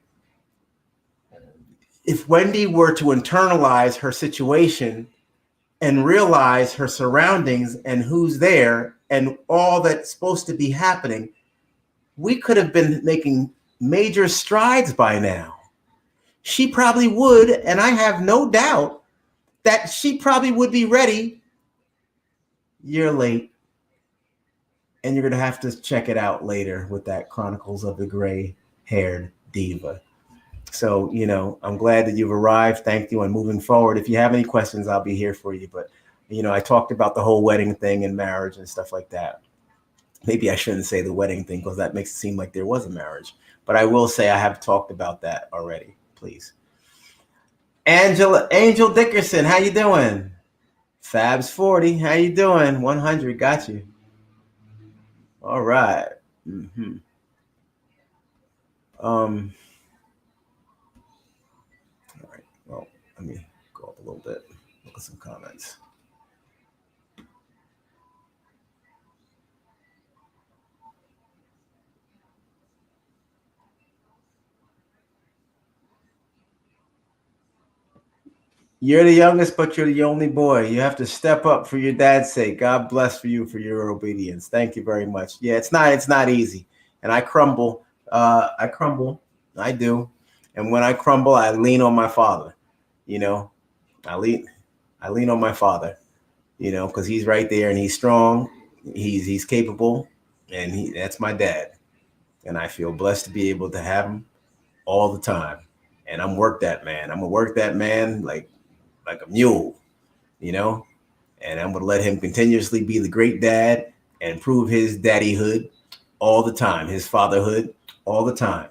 Speaker 1: If Wendy were to internalize her situation and realize her surroundings and who's there and all that's supposed to be happening, we could have been making major strides by now. She probably would, and I have no doubt that she probably would be ready. You're late, and you're going to have to check it out later with that Chronicles of the Gray-Haired Diva. So, you know, I'm glad that you've arrived. Thank you. And moving forward, if you have any questions, I'll be here for you. But, you know, I talked about the whole wedding thing and marriage and stuff like that. Maybe I shouldn't say the wedding thing because that makes it seem like there was a marriage. But I will say I have talked about that already, please. Angel Dickerson, how you doing? Fabs 40, how you doing? 100, got you. All right. Mm-hmm. All right. Well, let me go up a little bit. Look at some comments. You're the youngest, but you're the only boy. You have to step up for your dad's sake. God bless for you for your obedience. Thank you very much. Yeah, it's not easy. And I crumble. I do. And when I crumble, I lean on my father. You know, I lean on my father, you know, because he's right there and he's strong. He's capable, and that's my dad. And I feel blessed to be able to have him all the time. And I'm gonna work that man like a mule, you know, and I'm going to let him continuously be the great dad and prove his daddyhood all the time, his fatherhood all the time.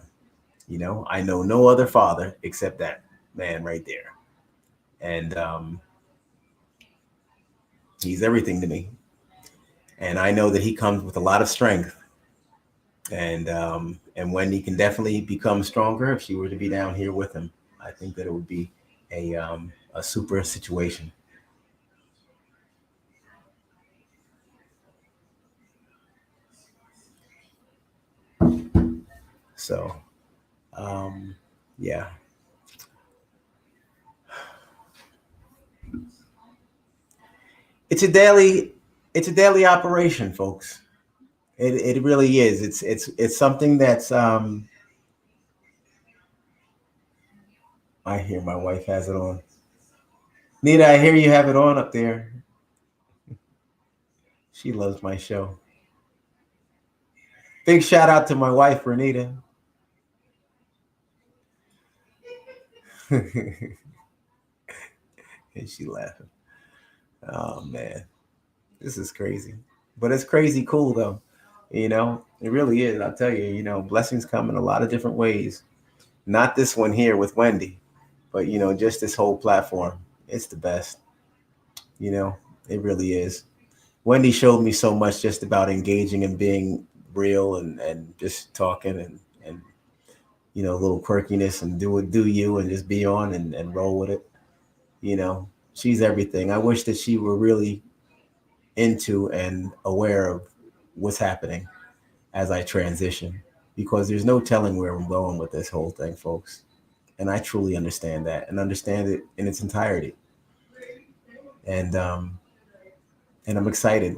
Speaker 1: You know, I know no other father except that man right there. And he's everything to me. And I know that he comes with a lot of strength. And Wendy can definitely become stronger if she were to be down here with him. I think that it would be a super situation. So, yeah. It's a daily operation, folks. It really is. It's something that's I hear my wife has it on. Nita, I hear you have it on up there. She loves my show. Big shout out to my wife, Renita. And she laughing. Oh man, this is crazy, but it's crazy cool though. You know, it really is. I'll tell you, blessings come in a lot of different ways. Not this one here with Wendy, but, just this whole platform. It's the best. It really is. Wendy showed me so much just about engaging and being real and just talking and a little quirkiness and do you and just be on and roll with it. She's everything. I wish that she were really into and aware of what's happening as I transition, because there's no telling where I'm going with this whole thing, folks. And I truly understand that and understand it in its entirety. And I'm excited.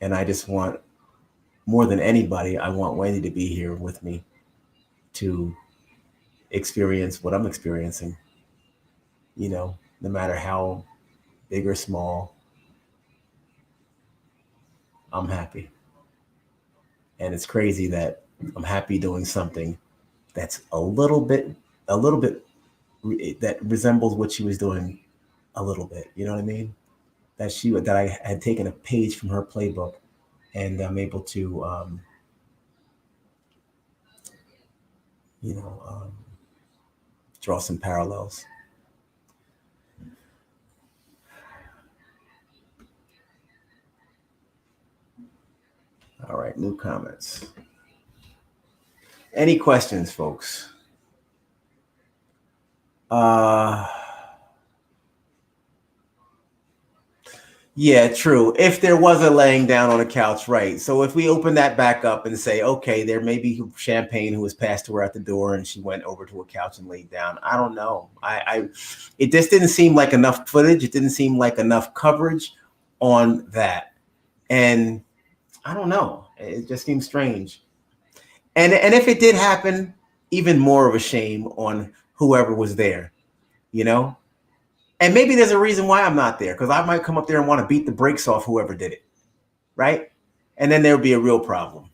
Speaker 1: And I just want, more than anybody, I want Wendy to be here with me to experience what I'm experiencing, no matter how big or small. I'm happy. And it's crazy that I'm happy doing something that's a little bit that resembles what she was doing a little bit. You know what I mean? That I had taken a page from her playbook, and I'm able to, draw some parallels. All right, new comments. Any questions, folks? Yeah, true. If there was a laying down on a couch, right. So if we open that back up and say, okay, there may be champagne who was passed to her at the door and she went over to a couch and laid down. I don't know. It just didn't seem like enough footage. It didn't seem like enough coverage on that. And I don't know. It just seems strange. And if it did happen, even more of a shame on whoever was there, And maybe there's a reason why I'm not there, because I might come up there and want to beat the brakes off whoever did it, right? And then there would be a real problem,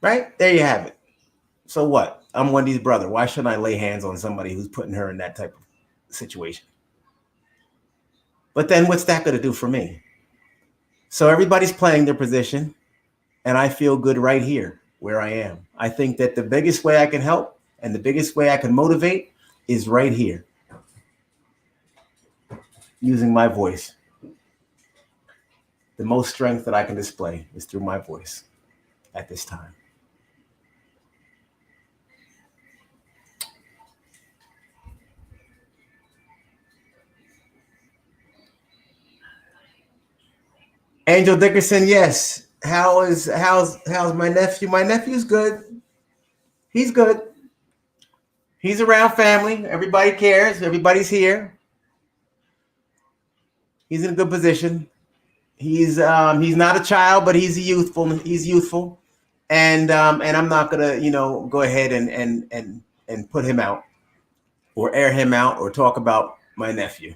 Speaker 1: right? There you have it. So what? I'm Wendy's brother. Why shouldn't I lay hands on somebody who's putting her in that type of situation? But then what's that going to do for me? So everybody's playing their position, and I feel good right here where I am. I think that the biggest way I can help and the biggest way I can motivate is right here, using my voice. The most strength that I can display is through my voice at this time. Angel Dickerson, yes. How's my nephew? My nephew's good. He's good. He's around family. Everybody cares. Everybody's here. He's in a good position. He's not a child, but he's youthful. And I'm not gonna go ahead and put him out or air him out or talk about my nephew.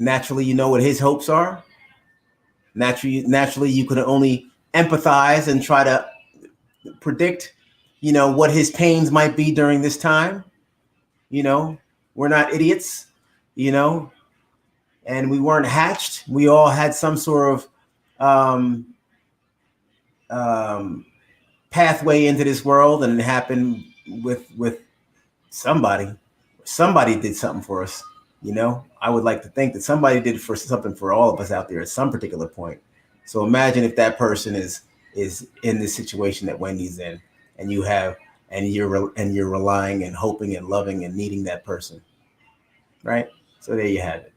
Speaker 1: Naturally, you know what his hopes are. Naturally, you could only empathize and try to predict, what his pains might be during this time. We're not idiots, and we weren't hatched. We all had some sort of pathway into this world, and it happened with somebody. Somebody did something for us. I would like to think that somebody did something for all of us out there at some particular point. So imagine if that person is in this situation that Wendy's in, and you're relying and hoping and loving and needing that person, right? So there you have it.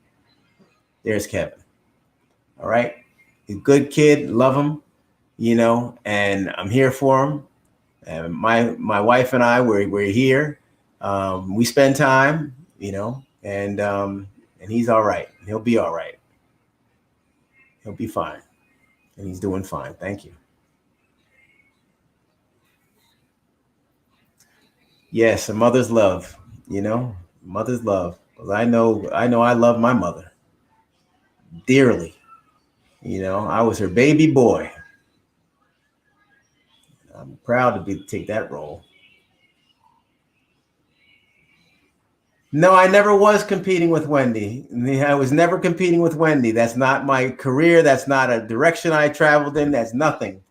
Speaker 1: There's Kevin. All right, he's a good kid, love him, and I'm here for him. And my wife and I, we're here. We spend time, and he's all right. He'll be all right. He'll be fine. And he's doing fine. Thank you. Yes, a mother's love, mother's love. I know I love my mother dearly. I was her baby boy. I'm proud to take that role. No, I never was competing with Wendy. I was never competing with Wendy. That's not my career. That's not a direction I traveled in. That's nothing.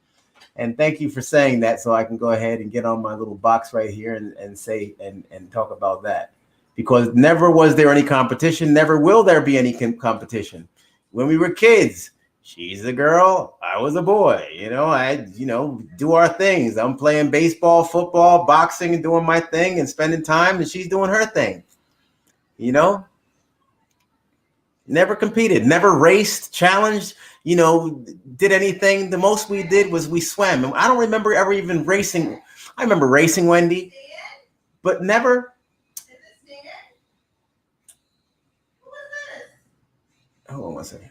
Speaker 1: And thank you for saying that, so I can go ahead and get on my little box right here and say and talk about that. Because never was there any competition. Never will there be any competition. When we were kids, she's a girl, I was a boy. Do our things. I'm playing baseball, football, boxing, and doing my thing and spending time, and she's doing her thing. Never competed, never raced, challenged, did anything. The most we did was we swam. And I don't remember ever even racing. I remember racing Wendy, but never. Hold on one second.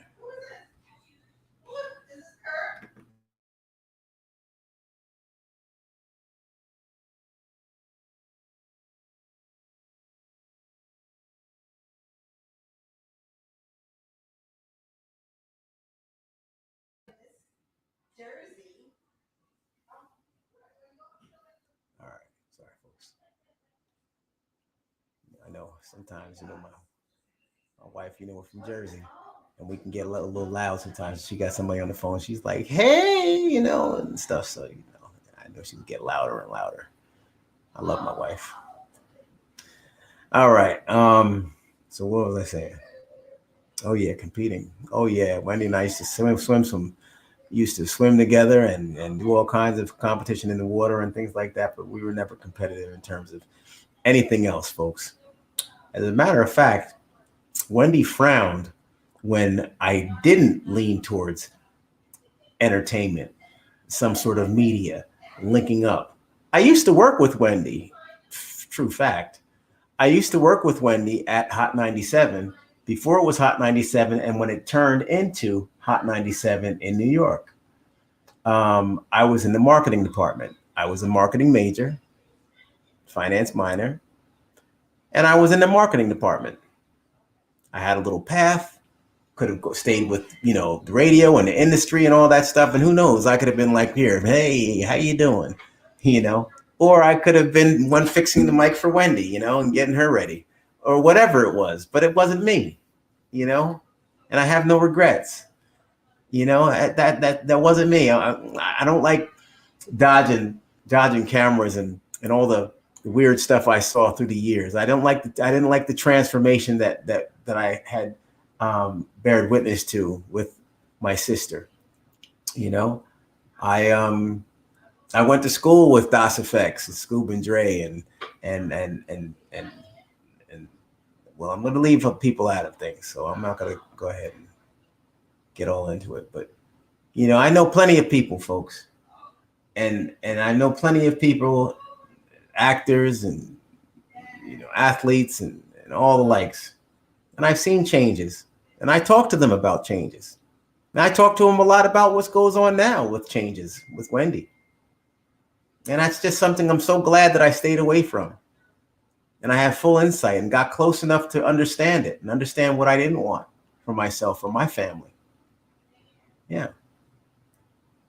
Speaker 1: Jersey. All right, sorry, folks. I know sometimes, my wife, we're from Jersey, and we can get a little loud sometimes. She got somebody on the phone. She's like, "Hey," and stuff. So, I know she can get louder and louder. I love my wife. All right. So what was I saying? Oh yeah, competing. Oh yeah, Wendy and I used to swim together and do all kinds of competition in the water and things like that, but we were never competitive in terms of anything else, folks. As a matter of fact, Wendy frowned when I didn't lean towards entertainment, some sort of media, linking up. I used to work with Wendy, true fact. I used to work with Wendy at Hot 97 before it was Hot 97 and when it turned into Hot 97 in New York. I was in the marketing department. I was a marketing major, finance minor, and I was in the marketing department. I had a little path, could have stayed with, the radio and the industry and all that stuff. And who knows, I could have been like, here, hey, how you doing? Or I could have been one fixing the mic for Wendy, and getting her ready or whatever it was, but it wasn't me, and I have no regrets. That wasn't me. I don't like dodging cameras and all the weird stuff I saw through the years. I didn't like the transformation that I had bared witness to with my sister. I went to school with Das Effects and Scoob and Dre and well, I'm going to leave people out of things, so I'm not going to go ahead and get all into it. But I know plenty of people, folks, and I know plenty of people, actors and athletes and all the likes, and I've seen changes, and I talk to them about changes, and I talk to them a lot about what goes on now with changes with Wendy, and that's just something I'm so glad that I stayed away from, and I have full insight and got close enough to understand it and understand what I didn't want for myself or my family. Yeah.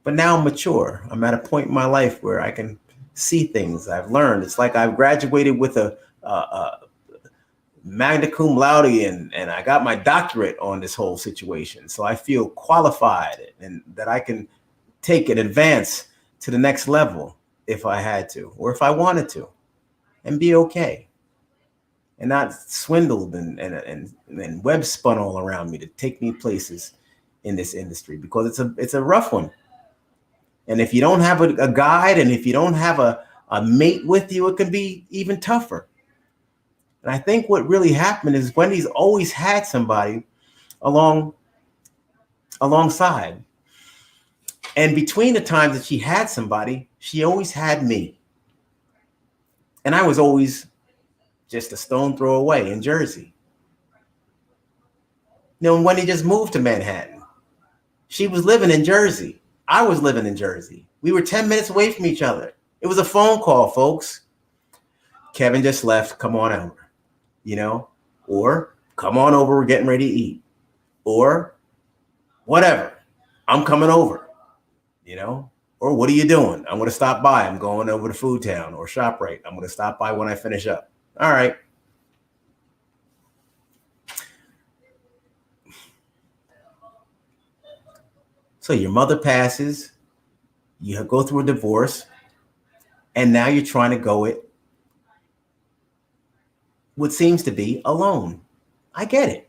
Speaker 1: But now I'm mature. I'm at a point in my life where I can see things. I've learned. It's like I've graduated with a magna cum laude and I got my doctorate on this whole situation. So I feel qualified and that I can take an advance to the next level if I had to, or if I wanted to, and be okay. And not swindled and web spun all around me to take me places in this industry, because it's a rough one. And if you don't have a guide, and if you don't have a mate with you, it can be even tougher. And I think what really happened is Wendy's always had somebody alongside. And between the times that she had somebody, she always had me. And I was always just a stone throw away in Jersey. When Wendy just moved to Manhattan, she was living in Jersey. I was living in Jersey. We were 10 minutes away from each other. It was a phone call, folks. Kevin just left. Come on over, or come on over. We're getting ready to eat, or whatever. I'm coming over, or what are you doing? I'm going to stop by. I'm going over to Food Town or ShopRite. I'm going to stop by when I finish up. All right. So your mother passes, you go through a divorce, and now you're trying to go it what seems to be alone. I get it.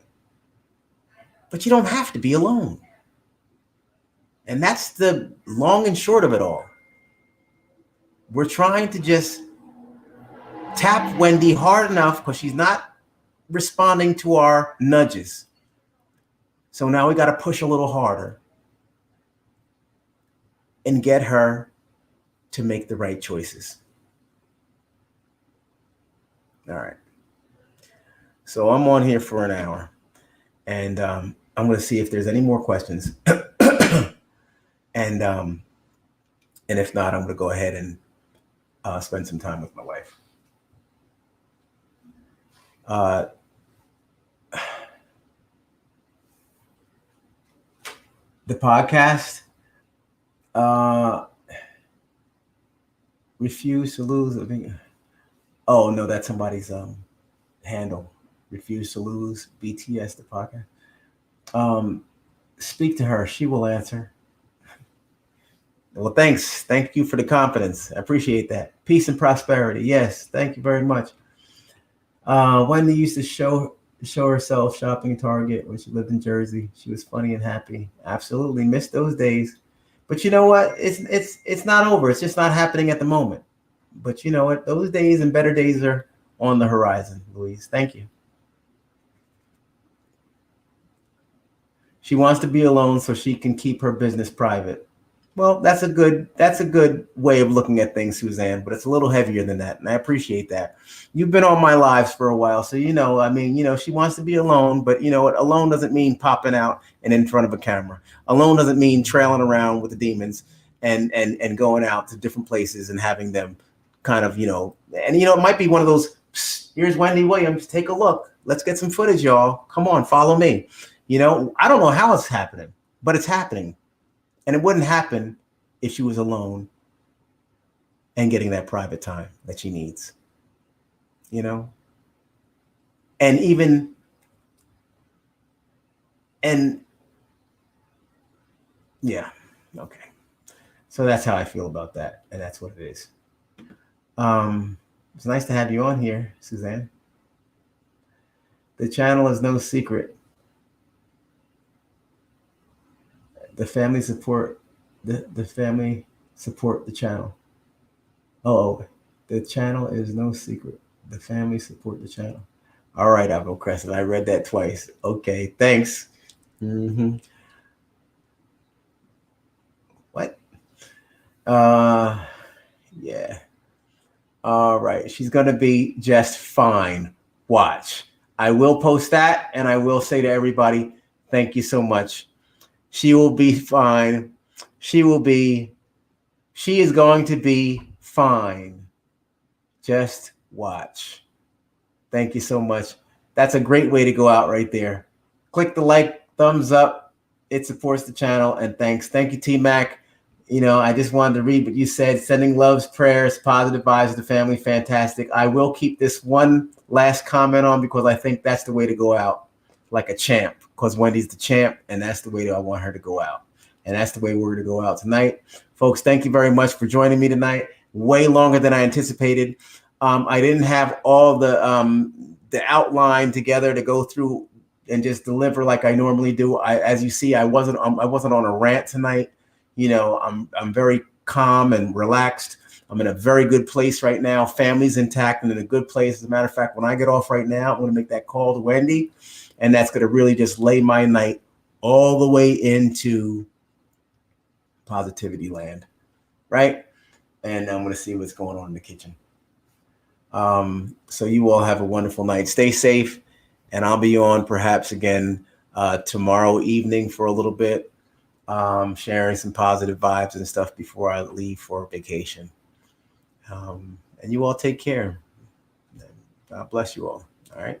Speaker 1: But you don't have to be alone. And that's the long and short of it all. We're trying to just tap Wendy hard enough because she's not responding to our nudges. So now we got to push a little harder and get her to make the right choices. All right. So I'm on here for an hour, and I'm going to see if there's any more questions. and if not, I'm going to go ahead and spend some time with my wife. The podcast, refuse to lose. I think. Oh no, that's somebody's handle. Refuse to lose. BTS the podcast. Speak to her. She will answer. Well, thanks. Thank you for the confidence. I appreciate that. Peace and prosperity. Yes, thank you very much. Wendy used to show herself shopping at Target when she lived in Jersey. She was funny and happy. Absolutely missed those days. But you know what? It's not over. It's just not happening at the moment. But you know what? Those days and better days are on the horizon, Louise. Thank you. She wants to be alone so she can keep her business private. Well, that's a good way of looking at things, Suzanne, but it's a little heavier than that. And I appreciate that. You've been on my lives for a while. So, she wants to be alone, but you know what? Alone doesn't mean popping out and in front of a camera. Alone doesn't mean trailing around with the demons and going out to different places and having them kind of, it might be one of those, here's Wendy Williams, take a look. Let's get some footage, y'all. Come on, follow me. I don't know how it's happening, but it's happening. And it wouldn't happen if she was alone and getting that private time that she needs, and yeah. Okay. So that's how I feel about that. And that's what it is. It's nice to have you on here, Suzanne. The channel is no secret. The family support the family support the channel. Oh, the channel is no secret. The family support the channel. All right, Abel Crescent. I read that twice. Okay, thanks. What? Yeah. All right. She's gonna be just fine. Watch. I will post that, and I will say to everybody, thank you so much. She will be fine. She is going to be fine. Just watch. Thank you so much. That's a great way to go out right there. Click the like, thumbs up. It supports the channel. And thanks. Thank you, T-Mac. I just wanted to read what you said. Sending loves, prayers, positive vibes to the family. Fantastic. I will keep this one last comment on because I think that's the way to go out. Like a champ, because Wendy's the champ, and that's the way that I want her to go out. And that's the way we're going to go out tonight. Folks, thank you very much for joining me tonight. Way longer than I anticipated. I didn't have all the outline together to go through and just deliver like I normally do. As you see, I wasn't on a rant tonight. I'm very calm and relaxed. I'm in a very good place right now. Family's intact and in a good place. As a matter of fact, when I get off right now, I'm going to make that call to Wendy. And that's going to really just lay my night all the way into positivity land, right? And I'm going to see what's going on in the kitchen. So you all have a wonderful night. Stay safe. And I'll be on perhaps again tomorrow evening for a little bit, sharing some positive vibes and stuff before I leave for vacation. And you all take care. God bless you all. All right.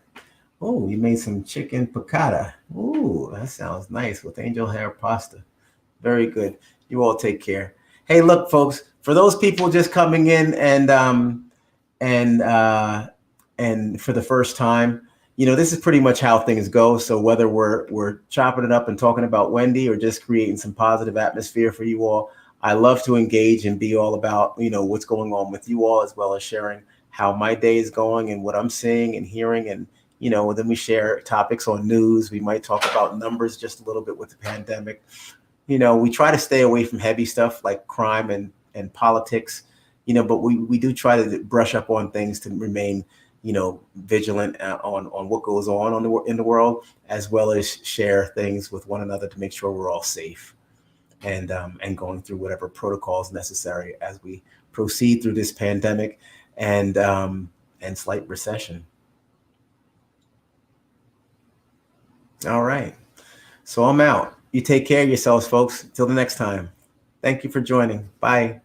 Speaker 1: Oh, you made some chicken piccata. Ooh, that sounds nice with angel hair pasta. Very good. You all take care. Hey, look, folks, for those people just coming in and for the first time, this is pretty much how things go. So whether we're chopping it up and talking about Wendy or just creating some positive atmosphere for you all, I love to engage and be all about, what's going on with you all, as well as sharing how my day is going and what I'm seeing and hearing. And, then we share topics on news. We might talk about numbers just a little bit with the pandemic. We try to stay away from heavy stuff like crime and politics, but we do try to brush up on things to remain, vigilant on what goes on in the world, as well as share things with one another to make sure we're all safe and going through whatever protocols necessary as we proceed through this pandemic and slight recession. All right. So I'm out. You take care of yourselves, folks. Till the next time. Thank you for joining. Bye.